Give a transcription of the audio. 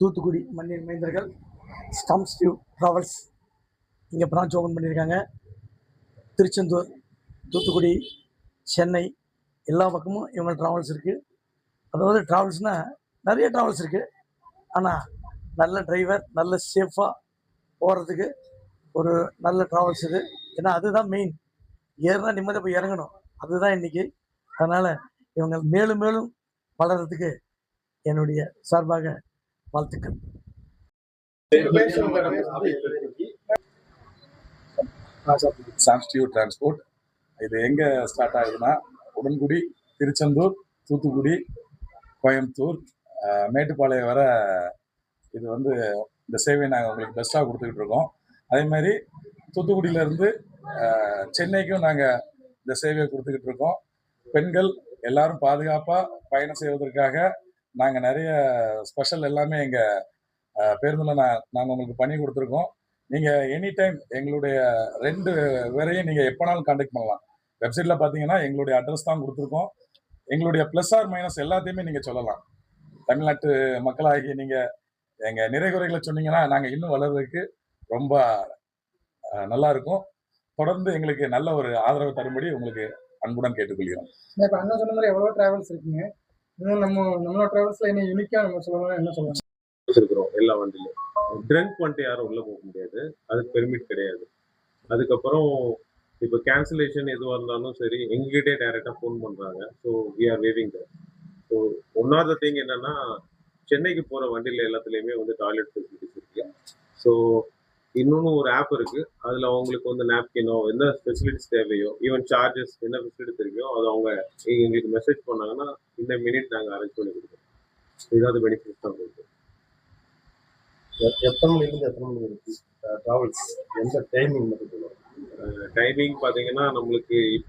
தூத்துக்குடி மண்ணின் மைந்தர்கள் ஸ்டம்ஸ்டிவ் ட்ராவல்ஸ் இங்கே பிரான்ச் ஓப்பன் பண்ணியிருக்காங்க. திருச்செந்தூர், தூத்துக்குடி, சென்னை எல்லா பக்கமும் இவங்க ட்ராவல்ஸ் இருக்குது. அதாவது ட்ராவல்ஸ்னால் நிறைய ட்ராவல்ஸ் இருக்குது. ஆனால் நல்ல டிரைவர், நல்ல சேஃபாக போகிறதுக்கு ஒரு நல்ல ட்ராவல்ஸ் இது. ஏன்னா அதுதான் மெயின். ஏறினா நிம்மதியாக போய் இறங்கணும், அதுதான் இன்றைக்கி. அதனால் இவங்க மேலும் மேலும் வளர்கிறதுக்கு என்னுடைய சார்பாக வாழ்த்துக்கள். ஸ்டம்ஸ்டிவ் டிரான்ஸ்போர்ட் இது எங்கே ஸ்டார்ட் ஆகுதுன்னா, உடன்குடி, திருச்செந்தூர், தூத்துக்குடி, கோயம்புத்தூர், மேட்டுப்பாளையம் வர இது வந்து இந்த சேவையை நாங்கள் உங்களுக்கு பெஸ்ட்டாக கொடுத்துக்கிட்டு இருக்கோம். அதே மாதிரி தூத்துக்குடியிலேருந்து சென்னைக்கும் நாங்கள் இந்த சேவையை கொடுத்துக்கிட்டு இருக்கோம். பெண்கள் எல்லாரும் பாதுகாப்பாக பயணம் செய்வதற்காக நாங்கள் நிறைய ஸ்பெஷல் எல்லாமே எங்கள் பேருந்தில் நாங்கள் உங்களுக்கு பண்ணி கொடுத்துருக்கோம். நீங்கள் எனி டைம் எங்களுடைய 2 பேரையும் நீங்கள் எப்போனாலும் கான்டாக்ட் பண்ணலாம். வெப்சைட்டில் பார்த்தீங்கன்னா எங்களுடைய அட்ரஸ் தான் கொடுத்துருக்கோம். எங்களுடைய ப்ளஸ் ஆர் மைனஸ் எல்லாத்தையுமே நீங்கள் சொல்லலாம். தமிழ்நாட்டு மக்களாகி நீங்கள் எங்கள் நிறை குறைகளை சொன்னீங்கன்னா நாங்கள் இன்னும் வளர்றதுக்கு ரொம்ப நல்லாயிருக்கும். தொடர்ந்து எங்களுக்கு நல்ல ஒரு ஆதரவு தரும்படி உங்களுக்கு அன்புடன் கேட்டுக்கொள்கிறோம். இப்போ அண்ணா சொன்ன மாதிரி எவ்வளோ ட்ராவல்ஸ் இருக்குங்க. இன்னும் நம்மளோட ட்ராவல்ஸில் என்ன யூனிக்காக நம்ம சொல்லணும், என்ன சொல்லணும் இருக்கிறோம். எல்லா வண்டியிலும் ட்ரிங்க் பண்ணிட்டு யாரும் உள்ள போக முடியாது, அதுக்கு பெர்மிட் கிடையாது. அதுக்கப்புறம் இப்போ கேன்சலேஷன் எதுவாக இருந்தாலும் சரி எங்ககிட்டே டைரெக்டாக ஃபோன் பண்ணுறாங்க. So we are waving that. So one of the thing என்னன்னா, சென்னைக்கு போகிற வண்டியில் எல்லாத்துலேயுமே வந்து டாய்லெட் ஃபெசிலிட்டிஸ் இருக்கு. ஸோ இன்னொன்று ஒரு ஆப் இருக்குது, அதில் அவங்களுக்கு வந்து நாப்கினோ என்ன ஃபெசிலிட்டிஸ் தேவையோ, ஈவன் சார்ஜஸ் என்ன ஃபெசிலிட்டிஸ் இருக்கோ அது அவங்க எங்களுக்கு மெசேஜ் பண்ணாங்கன்னா இந்த மினிட் நாங்கள் அரேஞ்ச் பண்ணி கொடுக்குறோம். இதாவது பெனிஃபிட்ஸ் தான் கொடுக்கும். எத்தனை மணிலேருந்து எத்தனை மணி இருக்கு ட்ராவல்ஸ், எந்த டைமிங் மட்டும் சொல்லுவாங்க? டைமிங் பார்த்தீங்கன்னா நம்மளுக்கு இப்போ